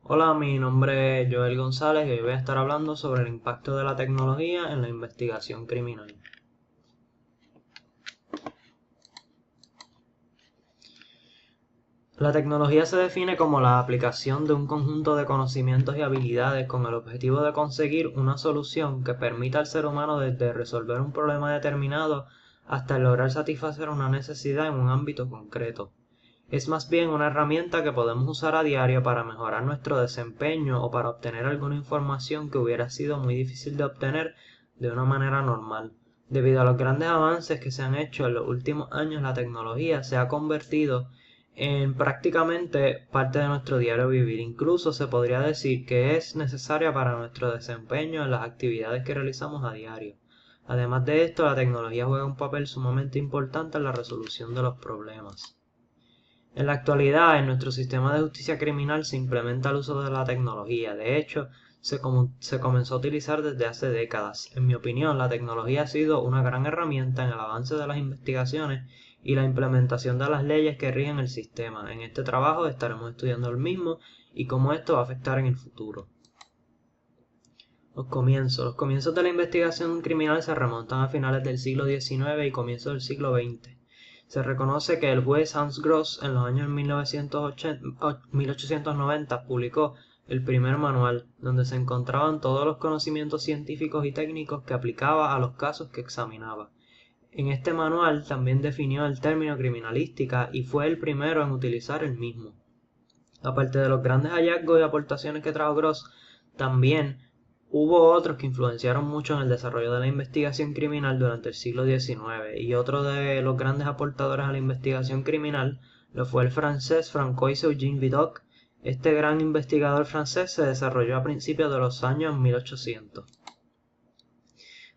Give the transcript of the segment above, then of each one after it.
Hola, mi nombre es Joel González y hoy voy a estar hablando sobre el impacto de la tecnología en la investigación criminal. La tecnología se define como la aplicación de un conjunto de conocimientos y habilidades con el objetivo de conseguir una solución que permita al ser humano desde resolver un problema determinado hasta lograr satisfacer una necesidad en un ámbito concreto. Es más bien una herramienta que podemos usar a diario para mejorar nuestro desempeño o para obtener alguna información que hubiera sido muy difícil de obtener de una manera normal. Debido a los grandes avances que se han hecho en los últimos años, la tecnología se ha convertido en prácticamente parte de nuestro diario vivir. Incluso se podría decir que es necesaria para nuestro desempeño en las actividades que realizamos a diario. Además de esto, la tecnología juega un papel sumamente importante en la resolución de los problemas. En la actualidad, en nuestro sistema de justicia criminal se implementa el uso de la tecnología. De hecho, se comenzó a utilizar desde hace décadas. En mi opinión, la tecnología ha sido una gran herramienta en el avance de las investigaciones y la implementación de las leyes que rigen el sistema. En este trabajo estaremos estudiando el mismo y cómo esto va a afectar en el futuro. Los comienzos. Los comienzos de la investigación criminal se remontan a finales del siglo XIX y comienzos del siglo XX. Se reconoce que el juez Hans Gross en los años 1890 publicó el primer manual, donde se encontraban todos los conocimientos científicos y técnicos que aplicaba a los casos que examinaba. En este manual también definió el término criminalística y fue el primero en utilizar el mismo. Aparte de los grandes hallazgos y aportaciones que trajo Gross, también hubo otros que influenciaron mucho en el desarrollo de la investigación criminal durante el siglo XIX, y otro de los grandes aportadores a la investigación criminal lo fue el francés Francois-Eugène Vidocq. Este gran investigador francés se desarrolló a principios de los años 1800.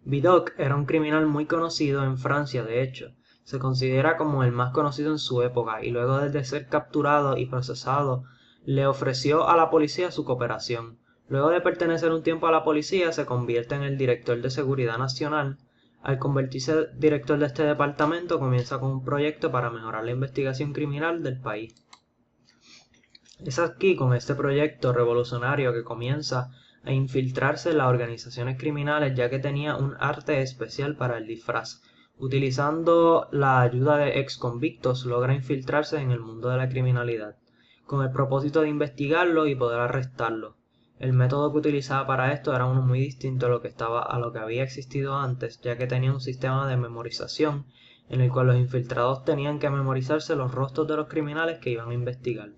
Vidocq era un criminal muy conocido en Francia, de hecho. Se considera como el más conocido en su época, y luego de ser capturado y procesado, le ofreció a la policía su cooperación. Luego de pertenecer un tiempo a la policía, se convierte en el director de Seguridad Nacional. Al convertirse director de este departamento, comienza con un proyecto para mejorar la investigación criminal del país. Es aquí, con este proyecto revolucionario, que comienza a infiltrarse en las organizaciones criminales, ya que tenía un arte especial para el disfraz. Utilizando la ayuda de ex convictos, logra infiltrarse en el mundo de la criminalidad, con el propósito de investigarlo y poder arrestarlo. El método que utilizaba para esto era uno muy distinto a lo que había existido antes, ya que tenía un sistema de memorización en el cual los infiltrados tenían que memorizarse los rostros de los criminales que iban a investigar.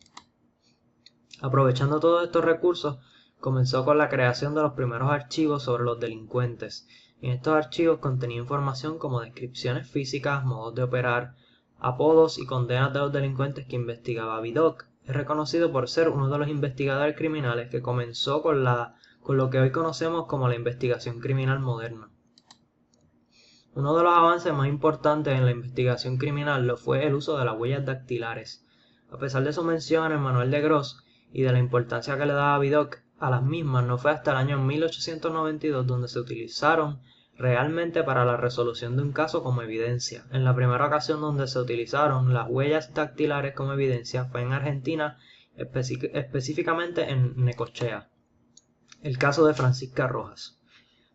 Aprovechando todos estos recursos, comenzó con la creación de los primeros archivos sobre los delincuentes. En estos archivos contenía información como descripciones físicas, modos de operar, apodos y condenas de los delincuentes que investigaba. Vidocq es reconocido por ser uno de los investigadores criminales que comenzó con lo que hoy conocemos como la investigación criminal moderna. Uno de los avances más importantes en la investigación criminal lo fue el uso de las huellas dactilares. A pesar de su mención en el manual de Gross y de la importancia que le daba Vidocq a las mismas, no fue hasta el año 1892 donde se utilizaron realmente para la resolución de un caso como evidencia. En la primera ocasión donde se utilizaron las huellas dactilares como evidencia fue en Argentina, específicamente en Necochea. El caso de Francisca Rojas.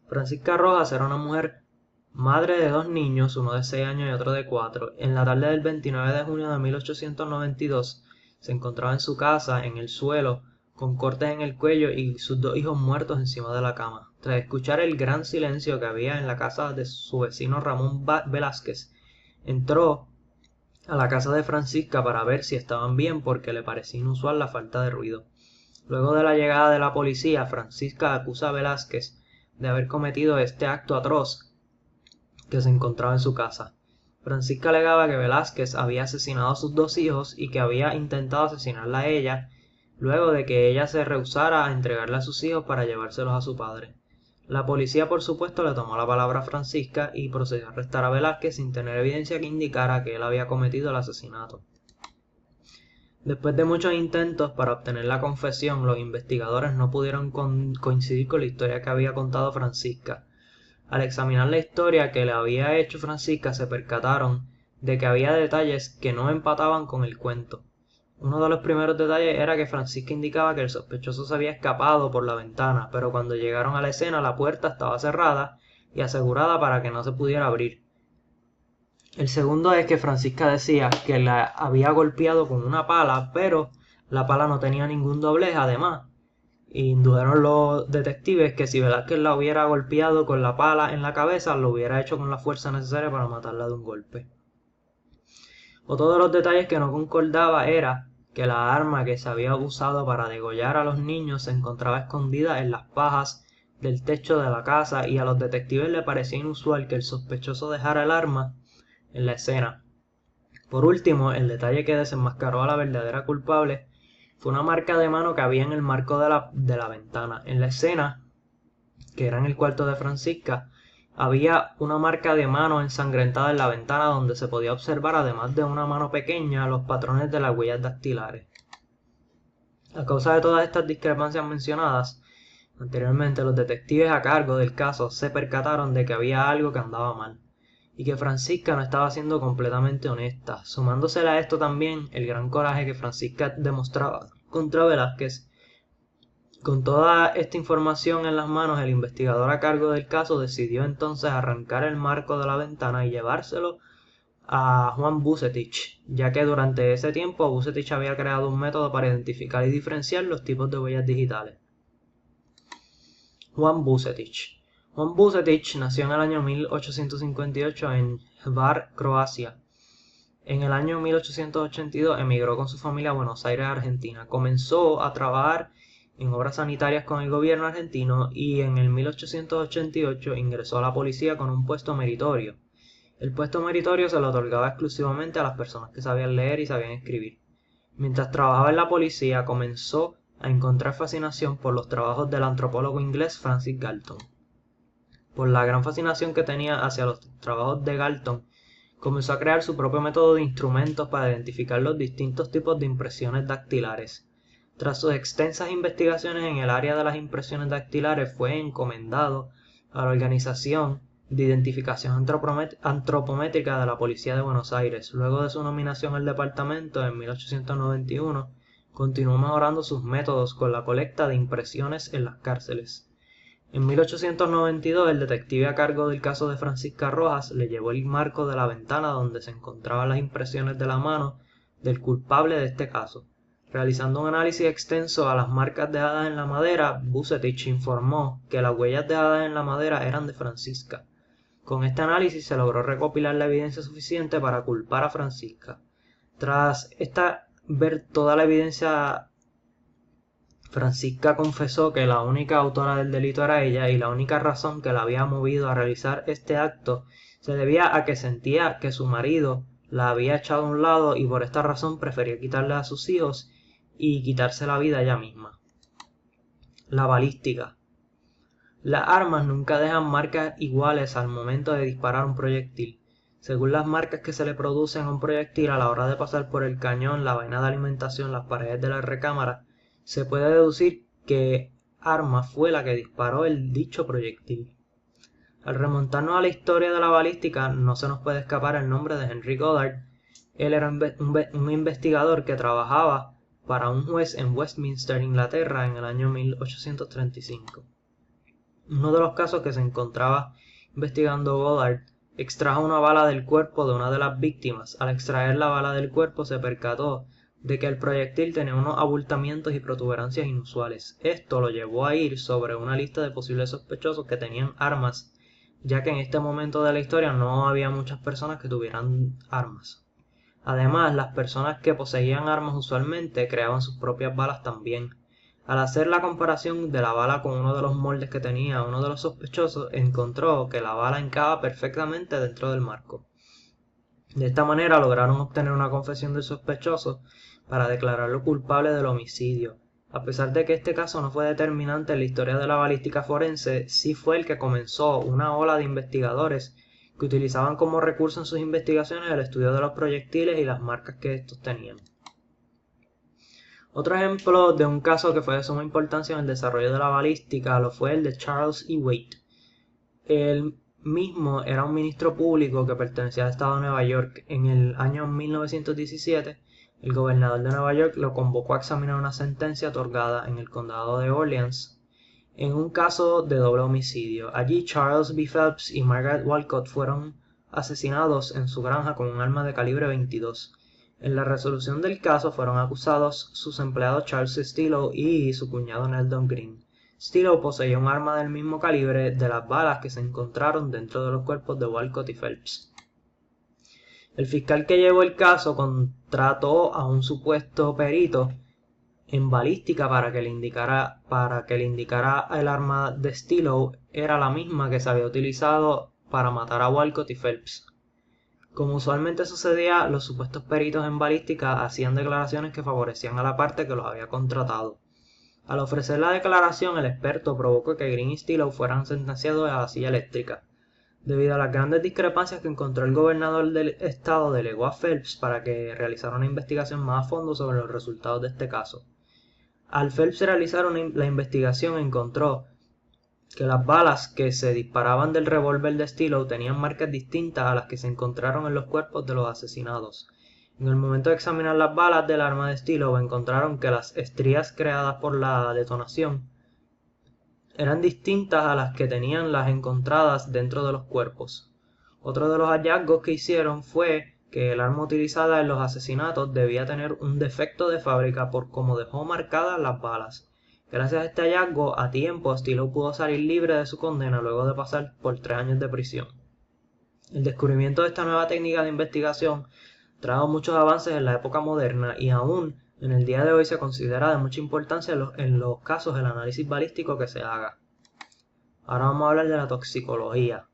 Francisca Rojas era una mujer madre de dos niños, uno de 6 años y otro de 4. En la tarde del 29 de junio de 1892 se encontraba en su casa, en el suelo, con cortes en el cuello y sus dos hijos muertos encima de la cama. Tras escuchar el gran silencio que había en la casa de su vecino Ramón Velázquez, entró a la casa de Francisca para ver si estaban bien, porque le parecía inusual la falta de ruido. Luego de la llegada de la policía, Francisca acusa a Velázquez de haber cometido este acto atroz que se encontraba en su casa. Francisca alegaba que Velázquez había asesinado a sus dos hijos y que había intentado asesinarla a ella, luego de que ella se rehusara a entregarle a sus hijos para llevárselos a su padre. La policía, por supuesto, le tomó la palabra a Francisca y procedió a arrestar a Velázquez sin tener evidencia que indicara que él había cometido el asesinato. Después de muchos intentos para obtener la confesión, los investigadores no pudieron coincidir con la historia que había contado Francisca. Al examinar la historia que le había hecho Francisca, se percataron de que había detalles que no empataban con el cuento. Uno de los primeros detalles era que Francisca indicaba que el sospechoso se había escapado por la ventana, pero cuando llegaron a la escena la puerta estaba cerrada y asegurada para que no se pudiera abrir. El segundo es que Francisca decía que la había golpeado con una pala, pero la pala no tenía ningún doblez. Además, indujeron los detectives que si Velázquez la hubiera golpeado con la pala en la cabeza, lo hubiera hecho con la fuerza necesaria para matarla de un golpe. Otro de los detalles que no concordaba era que la arma que se había usado para degollar a los niños se encontraba escondida en las pajas del techo de la casa, y a los detectives les parecía inusual que el sospechoso dejara el arma en la escena. Por último, el detalle que desenmascaró a la verdadera culpable fue una marca de mano que había en el marco de la ventana. En la escena, que era en el cuarto de Francisca, había una marca de mano ensangrentada en la ventana donde se podía observar, además de una mano pequeña, los patrones de las huellas dactilares. A causa de todas estas discrepancias mencionadas anteriormente, los detectives a cargo del caso se percataron de que había algo que andaba mal y que Francisca no estaba siendo completamente honesta, sumándosele a esto también el gran coraje que Francisca demostraba contra Velázquez. Con toda esta información en las manos, el investigador a cargo del caso decidió entonces arrancar el marco de la ventana y llevárselo a Juan Vucetich, ya que durante ese tiempo Vucetich había creado un método para identificar y diferenciar los tipos de huellas digitales. Juan Vucetich. Juan Vucetich nació en el año 1858 en Hvar, Croacia. En el año 1882 emigró con su familia a Buenos Aires, Argentina. Comenzó a trabajar en obras sanitarias con el gobierno argentino y en el 1888 ingresó a la policía con un puesto meritorio. El puesto meritorio se lo otorgaba exclusivamente a las personas que sabían leer y sabían escribir. Mientras trabajaba en la policía, comenzó a encontrar fascinación por los trabajos del antropólogo inglés Francis Galton. Por la gran fascinación que tenía hacia los trabajos de Galton, comenzó a crear su propio método de instrumentos para identificar los distintos tipos de impresiones dactilares. Tras sus extensas investigaciones en el área de las impresiones dactilares, fue encomendado a la Organización de Identificación Antropométrica de la Policía de Buenos Aires. Luego de su nominación al departamento en 1891, continuó mejorando sus métodos con la colecta de impresiones en las cárceles. En 1892, el detective a cargo del caso de Francisca Rojas le llevó el marco de la ventana donde se encontraban las impresiones de la mano del culpable de este caso. Realizando un análisis extenso a las marcas dejadas en la madera, Vucetich informó que las huellas dejadas en la madera eran de Francisca. Con este análisis se logró recopilar la evidencia suficiente para culpar a Francisca. Tras ver toda la evidencia, Francisca confesó que la única autora del delito era ella, y la única razón que la había movido a realizar este acto se debía a que sentía que su marido la había echado a un lado y por esta razón prefería quitarle a sus hijos y quitarse la vida ella misma. La balística. Las armas nunca dejan marcas iguales al momento de disparar un proyectil. Según las marcas que se le producen a un proyectil a la hora de pasar por el cañón, la vaina de alimentación, las paredes de la recámara, se puede deducir qué arma fue la que disparó el dicho proyectil. Al remontarnos a la historia de la balística, no se nos puede escapar el nombre de Henry Goddard. Él era un investigador que trabajaba para un juez en Westminster, Inglaterra, en el año 1835. Uno de los casos que se encontraba investigando Goddard extrajo una bala del cuerpo de una de las víctimas. Al extraer la bala del cuerpo se percató de que el proyectil tenía unos abultamientos y protuberancias inusuales. Esto lo llevó a ir sobre una lista de posibles sospechosos que tenían armas, ya que en este momento de la historia no había muchas personas que tuvieran armas. Además, las personas que poseían armas usualmente creaban sus propias balas también. Al hacer la comparación de la bala con uno de los moldes que tenía uno de los sospechosos, encontró que la bala encajaba perfectamente dentro del marco. De esta manera lograron obtener una confesión del sospechoso para declararlo culpable del homicidio. A pesar de que este caso no fue determinante en la historia de la balística forense, sí fue el que comenzó una ola de investigadores que utilizaban como recurso en sus investigaciones el estudio de los proyectiles y las marcas que estos tenían. Otro ejemplo de un caso que fue de suma importancia en el desarrollo de la balística lo fue el de Charles E. Waite. Él mismo era un ministro público que pertenecía al estado de Nueva York. En el año 1917, El gobernador de Nueva York lo convocó a examinar una sentencia otorgada en el condado de Orleans en un caso de doble homicidio. Allí Charles B. Phelps y Margaret Walcott fueron asesinados en su granja con un arma de calibre 22. En la resolución del caso fueron acusados sus empleados Charles Stillow y su cuñado Neldon Green. Stillow poseía un arma del mismo calibre de las balas que se encontraron dentro de los cuerpos de Walcott y Phelps. El fiscal que llevó el caso contrató a un supuesto perito en balística para que le indicara el arma de Stillow era la misma que se había utilizado para matar a Walcott y Phelps. Como usualmente sucedía, los supuestos peritos en balística hacían declaraciones que favorecían a la parte que los había contratado. Al ofrecer la declaración, el experto provocó que Green y Stillow fueran sentenciados a la silla eléctrica. Debido a las grandes discrepancias que encontró, el gobernador del estado delegó a Phelps para que realizara una investigación más a fondo sobre los resultados de este caso. Al Phelps realizar la investigación, encontró que las balas que se disparaban del revólver de Stillow tenían marcas distintas a las que se encontraron en los cuerpos de los asesinados. En el momento de examinar las balas del arma de Stillow, encontraron que las estrías creadas por la detonación eran distintas a las que tenían las encontradas dentro de los cuerpos. Otro de los hallazgos que hicieron fue que el arma utilizada en los asesinatos debía tener un defecto de fábrica por cómo dejó marcadas las balas. Gracias a este hallazgo, a tiempo, Stillow pudo salir libre de su condena luego de pasar por 3 años de prisión. El descubrimiento de esta nueva técnica de investigación trajo muchos avances en la época moderna y aún en el día de hoy se considera de mucha importancia en los casos del análisis balístico que se haga. Ahora vamos a hablar de la toxicología.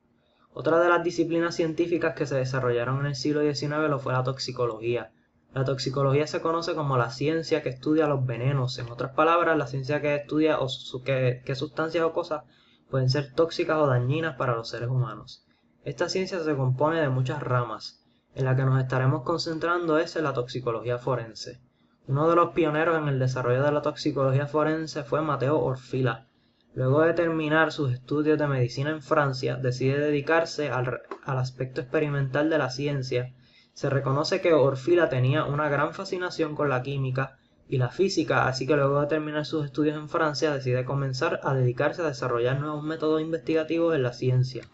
Otra de las disciplinas científicas que se desarrollaron en el siglo XIX lo fue la toxicología. La toxicología se conoce como la ciencia que estudia los venenos. En otras palabras, la ciencia que estudia qué sustancias o cosas pueden ser tóxicas o dañinas para los seres humanos. Esta ciencia se compone de muchas ramas. En la que nos estaremos concentrando es en la toxicología forense. Uno de los pioneros en el desarrollo de la toxicología forense fue Matteo Orfila. Luego de terminar sus estudios de medicina en Francia, decide dedicarse al aspecto experimental de la ciencia. Se reconoce que Orfila tenía una gran fascinación con la química y la física, así que luego de terminar sus estudios en Francia, decide comenzar a dedicarse a desarrollar nuevos métodos investigativos en la ciencia.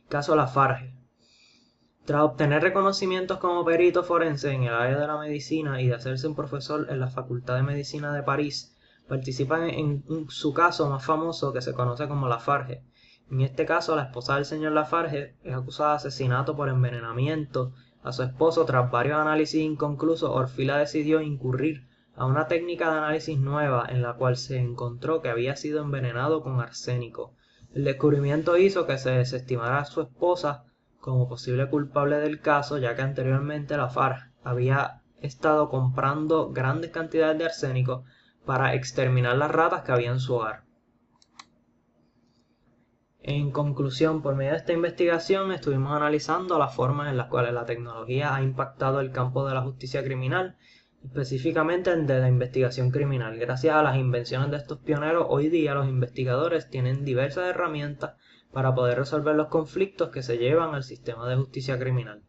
Caso Lafarge. Tras obtener reconocimientos como perito forense en el área de la medicina y de hacerse un profesor en la Facultad de Medicina de París, participa en su caso más famoso que se conoce como Lafarge. En este caso, la esposa del señor Lafarge es acusada de asesinato por envenenamiento a su esposo. Tras varios análisis inconclusos, Orfila decidió incurrir a una técnica de análisis nueva en la cual se encontró que había sido envenenado con arsénico. El descubrimiento hizo que se desestimara a su esposa como posible culpable del caso, ya que anteriormente Lafarge había estado comprando grandes cantidades de arsénico para exterminar las ratas que había en su hogar. En conclusión, por medio de esta investigación estuvimos analizando las formas en las cuales la tecnología ha impactado el campo de la justicia criminal, específicamente el de la investigación criminal. Gracias a las invenciones de estos pioneros, hoy día los investigadores tienen diversas herramientas para poder resolver los conflictos que se llevan al sistema de justicia criminal.